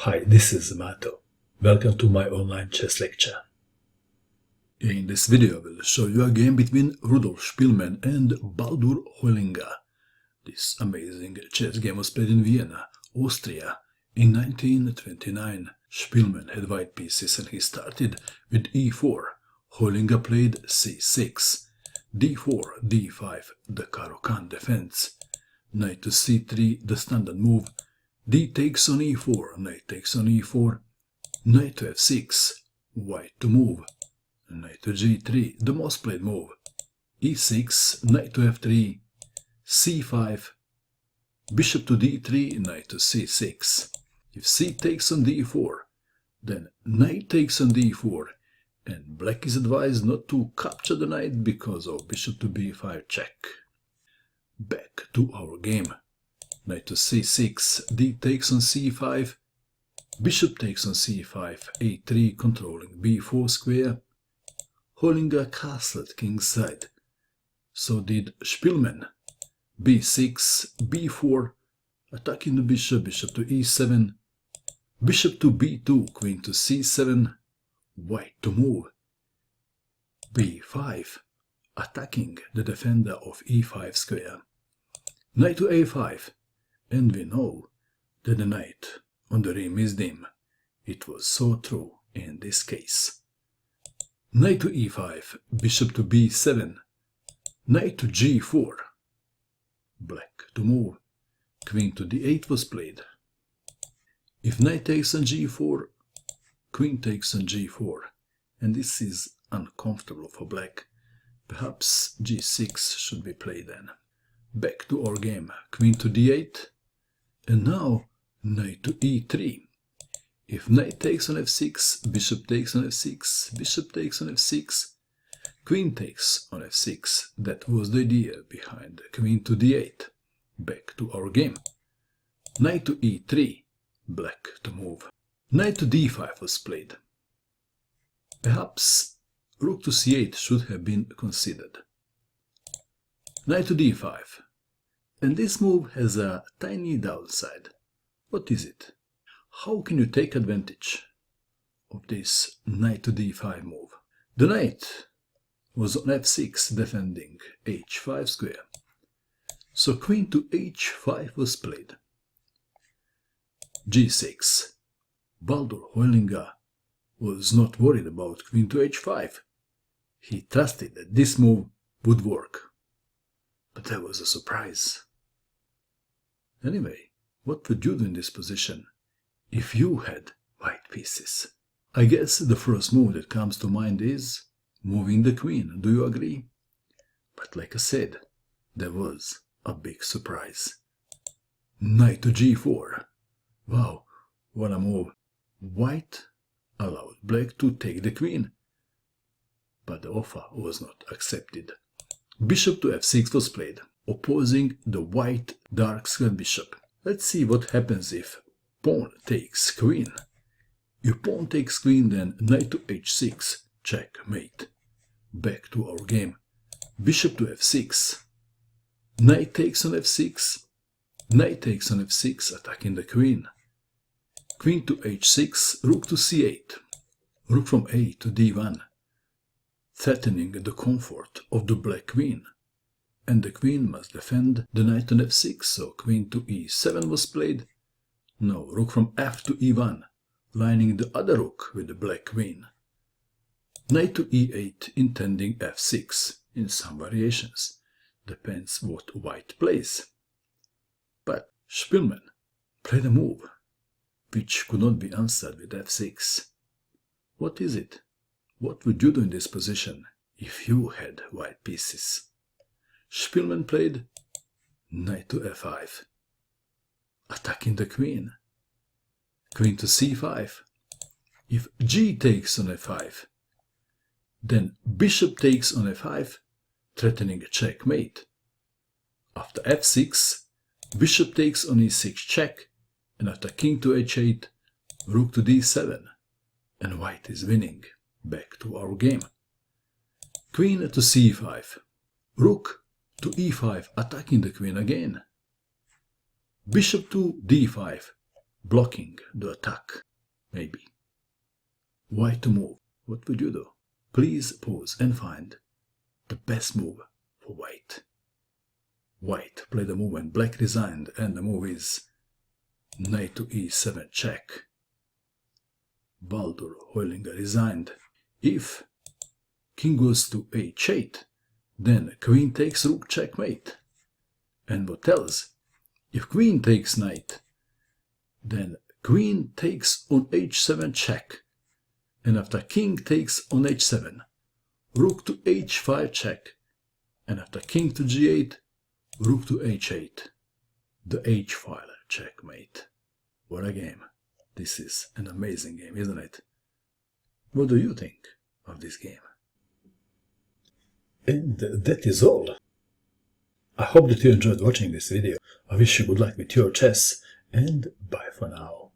Hi, this is Mato. Welcome to my online chess lecture. In this video I will show you a game between Rudolf Spielmann and Baldur Hoenlinger. This amazing chess game was played in Vienna, Austria in 1929. Spielmann had white pieces and he started with e4. Hoenlinger played c6, d4, d5, the Caro-Kann defense, knight to c3, the standard move, d takes on e4, knight takes on e4, knight to f6, white to move, knight to g3, the most played move, e6, knight to f3, c5, bishop to d3, knight to c6. If c takes on d4, then knight takes on d4, and black is advised not to capture the knight because of bishop to b5 check. Back to our game. Knight to c6, d takes on c5, bishop takes on c5, a3 controlling b4 square. Hoenlinger castled kingside. So did Spielmann. b6, b4, attacking the bishop, bishop to e7, bishop to b2, queen to c7, white to move, b5, attacking the defender of e5 square, knight to a5, and we know that the knight on the rim is dim. It was so true in this case. Knight to e5, bishop to b7, knight to g4, black to move, queen to d8 was played. If knight takes on g4, queen takes on g4, and this is uncomfortable for black. Perhaps g6 should be played then. Back to our game, queen to d8, and now knight to e3. If knight takes on f6, bishop takes on f6, bishop takes on f6, queen takes on f6. That was the idea behind queen to d8. Back to our game. Knight to e3, black to move. Knight to d5 was played. Perhaps rook to c8 should have been considered. Knight to d5. And this move has a tiny downside. What is it? How can you take advantage of this knight to d5 move? The knight was on f6 defending h5 square. So queen to h5 was played. g6. Baldur Hoenlinger was not worried about queen to h5. He trusted that this move would work. But that was a surprise. Anyway, what would you do in this position if you had white pieces? I guess the first move that comes to mind is moving the queen. Do you agree? But like I said, there was a big surprise. Knight to g4. Wow, what a move. White allowed black to take the queen, but the offer was not accepted. Bishop to f6 was played, opposing the white dark square bishop. Let's see what happens if pawn takes queen. If pawn takes queen, then knight to h6, checkmate. Back to our game. Bishop to f6. Knight takes on f6. Knight takes on f6, attacking the queen. Queen to h6, rook to c8. Rook from a to d1, threatening the comfort of the black queen. And the queen must defend the knight on f6, so queen to e7 was played. No, rook from f to e1, lining the other rook with the black queen. Knight to e8, intending f6, in some variations. Depends what white plays. But Spielmann played a move which could not be answered with f6. What is it? What would you do in this position if you had white pieces? Spielmann played knight to f5, attacking the queen. Queen to c5. If g takes on f5, then bishop takes on f5, threatening a checkmate. After f6, bishop takes on e6 check, and after king to h8, rook to d7, and white is winning. Back to our game. Queen to c5, rook to e5, attacking the queen again. Bishop to d5, blocking the attack, maybe. White to move. What would you do? Please pause and find the best move for white. White played the move when black resigned, and the move is knight to e7 check. Baldur Hoenlinger resigned. If king goes to h8, then queen takes rook checkmate. And what else? If queen takes knight, then queen takes on h7 check. And after king takes on h7, rook to h5 check. And after king to g8, rook to h8. The h-file checkmate. What a game. This is an amazing game, isn't it? What do you think of this game? And that is all. I hope that you enjoyed watching this video. I wish you good luck with your chess, and bye for now.